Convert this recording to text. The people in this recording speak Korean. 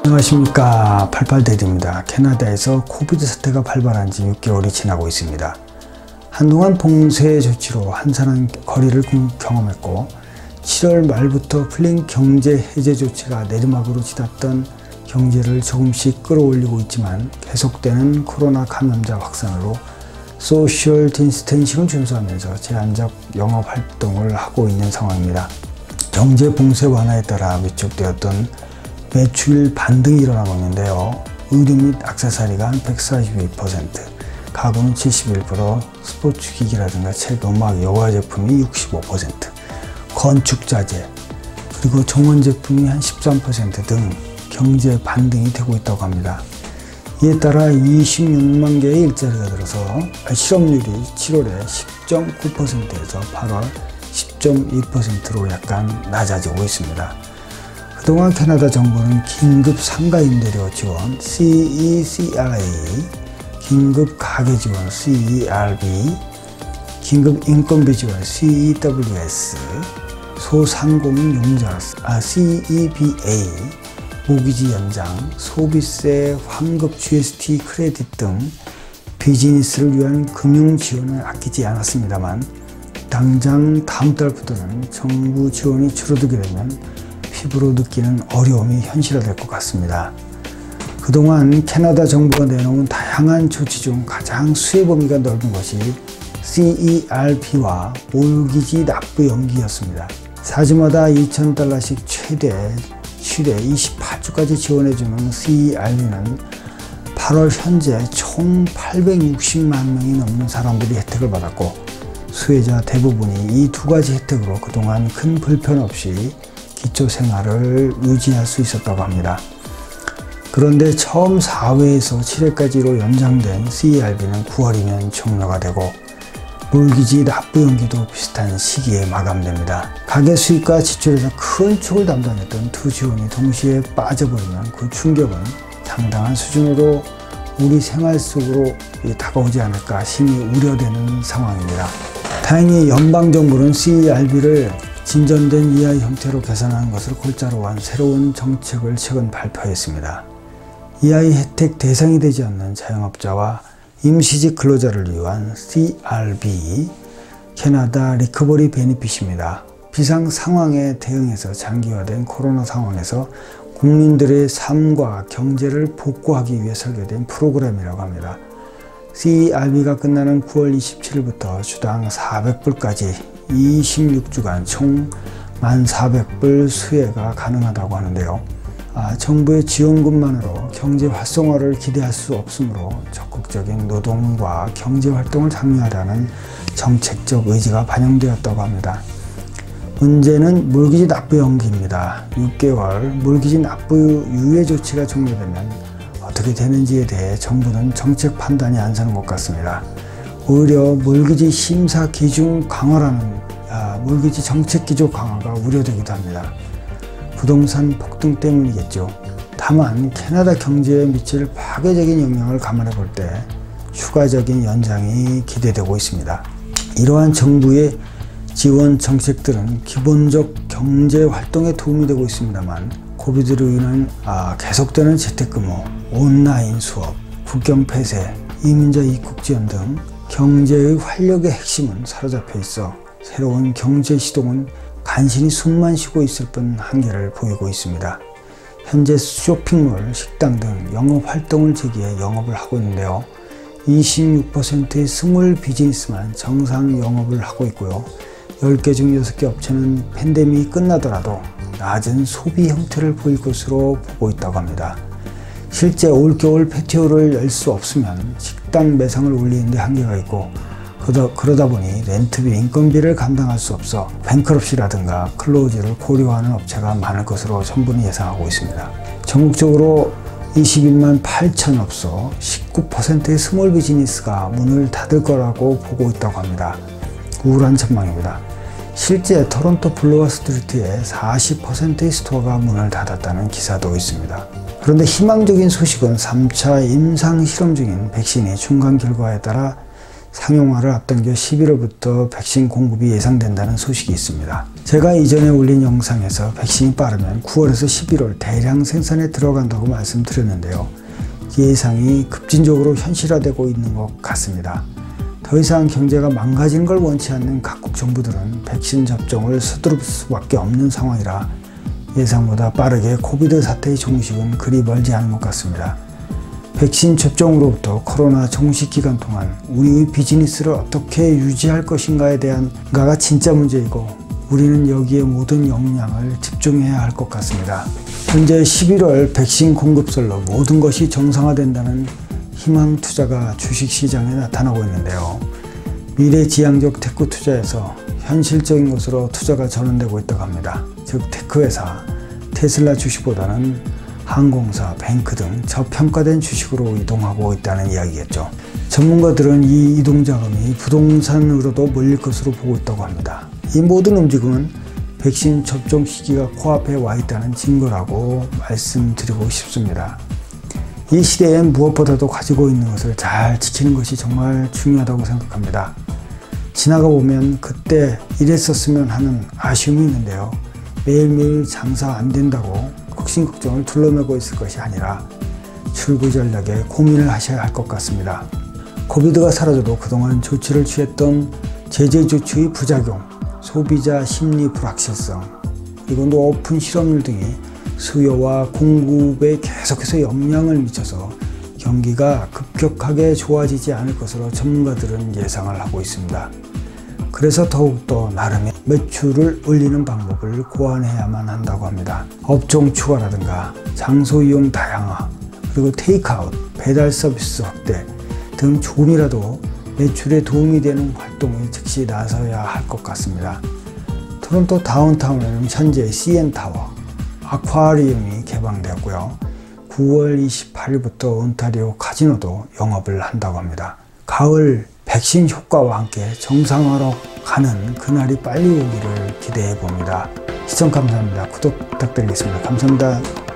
안녕하십니까, 88대디입니다. 캐나다에서 코비드 사태가 발발한 지 6개월이 지나고 있습니다. 한동안 봉쇄 조치로 한산한 거리를 경험했고 7월 말부터 풀린 경제 해제 조치가 내리막으로 치닫던 경제를 조금씩 끌어올리고 있지만 계속되는 코로나 감염자 확산으로 소셜 디스텐싱을 준수하면서 제한적 영업 활동을 하고 있는 상황입니다. 경제 봉쇄 완화에 따라 위축되었던 매출 반등이 일어나고 있는데요. 의류 및 액세서리가 한 142%, 가구는 71%, 스포츠 기기라든가 책, 음악, 여가 제품이 65%, 건축자재, 그리고 종원 제품이 한 13% 등 경제 반등이 되고 있다고 합니다. 이에 따라 26만 개의 일자리가 들어서 실업률이 7월에 10.9%에서 8월 10.2%로 약간 낮아지고 있습니다. 그동안 캐나다 정부는 긴급 상가 임대료 지원 CECRA, 긴급 가계 지원 CERB, 긴급 인건비 지원 CEWS, 소상공인 융자 CEBA, 모기지 연장, 소비세 환급 GST 크레딧 등 비즈니스를 위한 금융 지원을 아끼지 않았습니다만 당장 다음 달부터는 정부 지원이 줄어들게 되면 피부로 느끼는 어려움이 현실화될 것 같습니다. 그동안 캐나다 정부가 내놓은 다양한 조치 중 가장 수혜 범위가 넓은 것이 CERB와 몰기지 납부 연기였습니다. 사주마다 $2,000씩 최대 28주까지 지원해주는 CERB는 8월 현재 총 860만 명이 넘는 사람들이 혜택을 받았고 수혜자 대부분이 이 두 가지 혜택으로 그동안 큰 불편 없이 기초생활을 유지할 수 있었다고 합니다. 그런데 처음 4회에서 7회까지로 연장된 CERB는 9월이면 종료가 되고 몰기지 납부 연기도 비슷한 시기에 마감됩니다. 가계 수입과 지출에서 큰 축을 담당했던 두 지원이 동시에 빠져버리면 그 충격은 상당한 수준으로 우리 생활 속으로 다가오지 않을까 심히 우려되는 상황입니다. 다행히 연방정부는 CERB를 진전된 이하 형태로 개선하는 것을 골자로 한 새로운 정책을 최근 발표했습니다. 이하의 혜택 대상이 되지 않는 자영업자와 임시직 근로자를 위한 CRB, 캐나다 리커버리 베니핏입니다. 비상 상황에 대응해서 장기화된 코로나 상황에서 국민들의 삶과 경제를 복구하기 위해 설계된 프로그램이라고 합니다. CRB가 끝나는 9월 27일부터 주당 400불까지 26주간 총 1,400불 수혜가 가능하다고 하는데요. 정부의 지원금만으로 경제 활성화를 기대할 수 없으므로 적극적인 노동과 경제 활동을 장려하라는 정책적 의지가 반영되었다고 합니다. 문제는 몰기지 납부 연기입니다. 6개월 몰기지 납부 유예 조치가 종료되면 어떻게 되는지에 대해 정부는 정책 판단이 안 서는 것 같습니다. 오히려 몰기지 심사 기준 강화라는 몰기지 정책 기조 강화가 우려되기도 합니다. 부동산 폭등 때문이겠죠. 다만 캐나다 경제에 미칠 파괴적인 영향을 감안해 볼 때 추가적인 연장이 기대되고 있습니다. 이러한 정부의 지원 정책들은 기본적 경제 활동에 도움이 되고 있습니다만 코비드로 인한 계속되는 재택근무, 온라인 수업, 국경 폐쇄, 이민자 입국 지원 등 경제의 활력의 핵심은 사로잡혀 있어 새로운 경제 시동은 간신히 숨만 쉬고 있을 뿐 한계를 보이고 있습니다. 현재 쇼핑몰, 식당 등 영업 활동을 재개해 영업을 하고 있는데요. 26%의 스몰 비즈니스만 정상 영업을 하고 있고요. 10개 중 6개 업체는 팬데믹이 끝나더라도 낮은 소비 형태를 보일 것으로 보고 있다고 합니다. 실제 올겨울 패티오를 열 수 없으면 식당 매상을 올리는 데 한계가 있고 그러다 보니 렌트비, 인건비를 감당할 수 없어 뱅크럽시라든가 클로즈를 고려하는 업체가 많을 것으로 정부는 예상하고 있습니다. 전국적으로 21만 8천 업소, 19%의 스몰 비즈니스가 문을 닫을 거라고 보고 있다고 합니다. 우울한 전망입니다. 실제 토론토 블루와 스트리트에 40%의 스토어가 문을 닫았다는 기사도 있습니다. 그런데 희망적인 소식은 3차 임상 실험 중인 백신의 중간 결과에 따라 상용화를 앞당겨 11월부터 백신 공급이 예상된다는 소식이 있습니다. 제가 이전에 올린 영상에서 백신이 빠르면 9월에서 11월 대량 생산에 들어간다고 말씀드렸는데요. 예상이 급진적으로 현실화되고 있는 것 같습니다. 더 이상 경제가 망가지는 걸 원치 않는 각국 정부들은 백신 접종을 서두를 수밖에 없는 상황이라 예상보다 빠르게 코비드 사태의 종식은 그리 멀지 않은 것 같습니다. 백신 접종으로부터 코로나 종식 기간 동안 우리의 비즈니스를 어떻게 유지할 것인가에 대한가가 진짜 문제이고 우리는 여기에 모든 역량을 집중해야 할 것 같습니다. 현재 11월 백신 공급설로 모든 것이 정상화된다는 희망 투자가 주식시장에 나타나고 있는데요. 미래지향적 테크 투자에서 현실적인 것으로 투자가 전환되고 있다고 합니다. 즉 테크 회사, 테슬라 주식보다는 항공사, 뱅크 등 저평가된 주식으로 이동하고 있다는 이야기겠죠. 전문가들은 이 이동 자금이 부동산으로도 몰릴 것으로 보고 있다고 합니다. 이 모든 움직임은 백신 접종 시기가 코앞에 와 있다는 증거라고 말씀드리고 싶습니다. 이 시대엔 무엇보다도 가지고 있는 것을 잘 지키는 것이 정말 중요하다고 생각합니다. 지나가 보면 그때 이랬었으면 하는 아쉬움이 있는데요. 매일매일 장사 안 된다고 걱정을 둘러매고 있을 것이 아니라 출구 전략에 고민을 하셔야 할 것 같습니다. 코비드가 사라져도 그동안 조치를 취했던 제재 조치의 부작용, 소비자 심리 불확실성, 그리고 높은 실업률 등이 수요와 공급에 계속해서 영향을 미쳐서 경기가 급격하게 좋아지지 않을 것으로 전문가들은 예상을 하고 있습니다. 그래서 더욱더 나름의 매출을 올리는 방법을 고안해야만 한다고 합니다. 업종 추가라든가 장소 이용 다양화, 그리고 테이크아웃, 배달 서비스 확대 등 조금이라도 매출에 도움이 되는 활동에 즉시 나서야 할 것 같습니다. 토론토 다운타운에는 현재 CN타워, 아쿠아리움이 개방되었고요. 9월 28일부터 온타리오 카지노도 영업을 한다고 합니다. 가을 백신 효과와 함께 정상화로 가는 그날이 빨리 오기를 기대해 봅니다. 시청 감사합니다. 구독 부탁드리겠습니다. 감사합니다.